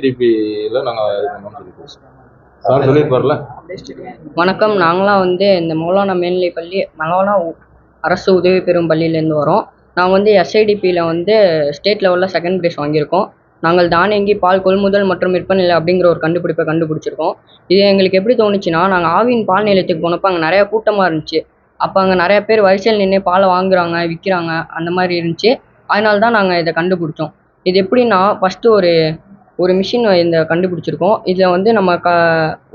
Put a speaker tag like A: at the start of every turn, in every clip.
A: டிபியில் நாங்கள் இது பண்ணோம்னு சொல்லி பேசுகிறோம். சார் சொல்லியிருப்பார்ல.
B: வணக்கம். நாங்களாம் இந்த மௌலானா மேல்நிலைப்பள்ளி மௌலானா அரசு உதவி பெறும் பள்ளியிலேருந்து வரோம். நாங்கள் எஸ்ஐடிபியில் ஸ்டேட் லெவலில் செகண்ட் ப்ரைஸ் வாங்கியிருக்கோம். நாங்கள் தானியங்கி பால் கொள்முதல் மற்றும் விற்பனை அப்படிங்கிற ஒரு கண்டுபிடிப்பை கண்டுபிடிச்சிருக்கோம். இது எங்களுக்கு எப்படி தோணுச்சுன்னா, நாங்கள் ஆவின் பால் நிலையத்துக்கு போனப்போ அங்கே நிறையா கூட்டமாக இருந்துச்சு. அப்போ அங்கே நிறையா பேர் வரிசையில் நின்று பாலை வாங்குறாங்க, விற்கிறாங்க, அந்த மாதிரி இருந்துச்சு. அதனால தான் நாங்கள் இதை கண்டுபிடிச்சோம். இது எப்படின்னா, ஃபஸ்ட்டு ஒரு மிஷின் கண்டுபிடிச்சிருக்கோம். இதில் நம்ம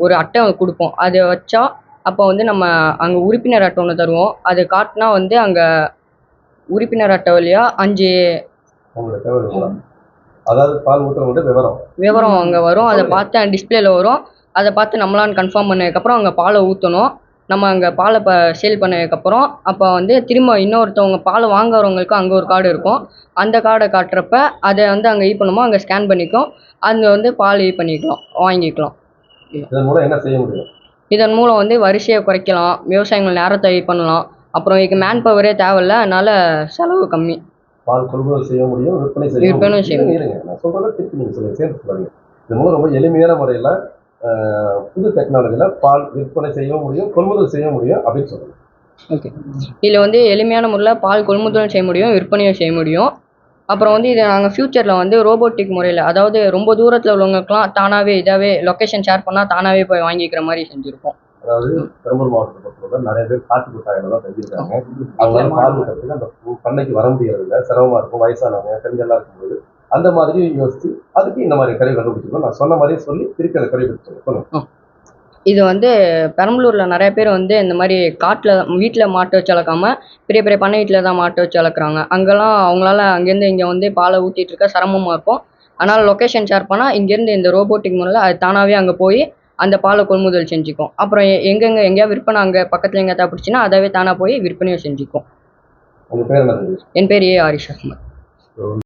B: ஒரு அட்டை கொடுப்போம். அதை வச்சா அப்போ நம்ம அங்கே உறுப்பினர் அட்டை ஒன்று தருவோம். அது காட்டினா அங்கே உறுப்பினர் அட்டை வழியாக 5
A: அதாவது பால் ஊற்றுறவங்க
B: விவரம் அங்கே வரும். அதை பார்த்து டிஸ்பிளேல வரும். அதை பார்த்து நம்மளான்னு கன்ஃபார்ம் பண்ணதுக்கப்புறம் அங்கே பாலை ஊற்றணும். நம்ம அங்கே பாலை சேல் பண்ணதுக்கப்புறம் அப்போ திரும்ப இன்னொருத்தவங்க பாலை வாங்குறவங்களுக்கு அங்கே ஒரு கார்டு இருக்கும். அந்த கார்டை காட்டுறப்ப அதை அங்கே பண்ணுமோ அங்கே ஸ்கேன் பண்ணிக்கும். அங்கே பால் பண்ணிக்கலாம், வாங்கிக்கலாம்.
A: இதன் மூலம் என்ன செய்ய முடியும்?
B: இதன் மூலம் வரிசையை குறைக்கலாம், விவசாயிகள் நேரத்தை பண்ணலாம். அப்புறம் இதுக்கு மேன் பவரே தேவையில்ல, அதனால செலவு கம்மி.
A: பால் கொள்முதல் செய்ய முடியும், விற்பனை செய்ய முடியும். நான் சொல்றதை திருப்பி நீங்கள் சொல்லுங்க, சேர்த்து சொல்லுங்க. இது மூலம் ரொம்ப எளிமையான முறையில் புது டெக்னாலஜியில் பால் விற்பனை செய்ய முடியும், கொள்முதல் செய்ய முடியும் அப்படின்னு சொல்லுங்கள்.
B: ஓகே. இதில் எளிமையான முறையில் பால் கொள்முதல் செய்ய முடியும், விற்பனையும் செய்ய முடியும். அப்புறம் இதை நாங்கள் ஃப்யூச்சரில் ரோபோட்டிக் முறையில், அதாவது ரொம்ப தூரத்தில் உள்ளவங்களுக்குலாம் தானாகவே இதாகவே லொக்கேஷன் ஷேர் பண்ணால் தானாகவே போய் வாங்கிக்கிற மாதிரி செஞ்சுருக்கோம்.
A: அதாவது பெரம்பலூர் மாவட்டத்தை பொறுத்தவரை நிறைய பேர் காட்டு குட்டாயங்கள் தான் செஞ்சுருக்காங்க. அவங்களால பால் ஊட்டுறதுக்கு அந்த பண்ணைக்கு வர முடியறதில்லை, சிரமமாக இருக்கும். வயசானவங்க, பெண்கள்லாம் இருக்கும்போது அந்த மாதிரி யோசிச்சு அதுக்கு இந்த மாதிரி கருவி கண்டுபிடிச்சிருக்கோம். நான் சொன்ன மாதிரியே சொல்லி திருப்பி அந்த கருவி சொல்லுங்க.
B: இது பெரம்பலூரில் நிறைய பேர் இந்த மாதிரி காட்டில் வீட்டில் மாட்டை வச்சு வளர்க்காம பெரிய பெரிய பண்ணை வீட்டில் தான் மாட்டை வச்சு வளர்க்குறாங்க. அங்கெல்லாம் அவங்களால அங்கேருந்து இங்கே பாலை ஊற்றிட்டு இருக்க சிரமமாக இருக்கும். அதனால் லொக்கேஷன் ஷேர் பண்ணால் இங்கேருந்து இந்த ரோபோட்டிக் முறையில் அது தானாகவே அங்கே போய் அந்த பாலை கொள்முதல் செஞ்சுக்கும். அப்புறம் எங்கேயா விற்பனை அங்கே பக்கத்தில் எங்கே தேவைப்படுச்சுன்னா அதாவே தானாக போய் விற்பனையும் செஞ்சுக்கும்.
A: உங்கள் பேர் என்ன?
B: என் பேர் ஆரிஷ் அஹ்மத்.